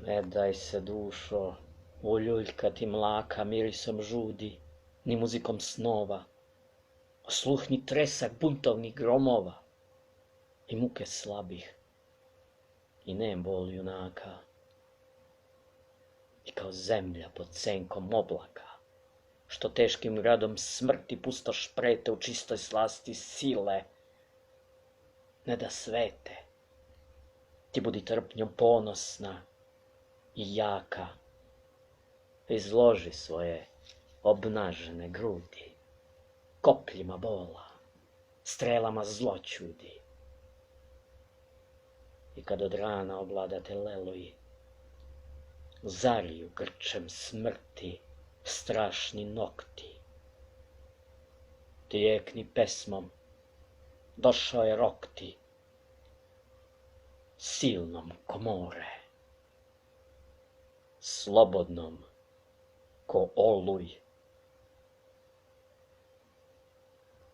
Ne daj se, dušo, uljuljkati mlaka mirisom žudi, ni muzikom snova. Osluhni tresak buntovnih gromova i muke slabih i nem bol junaka. I kao zemlja pod senkom oblaka, što teškim gradom smrti pustoš prete u čistoj slasti sile, ne da svete, ti budi trpnjom ponosna i jaka, izloži svoje obnažene grudi, kopljima bola, strelama zloćudi. I kad od rana ovladate leluji, zariju grčem smrti strašni nokti. Ti jekni pesmom, došao je rok ti, silnom ko more, slobodnom ko oluj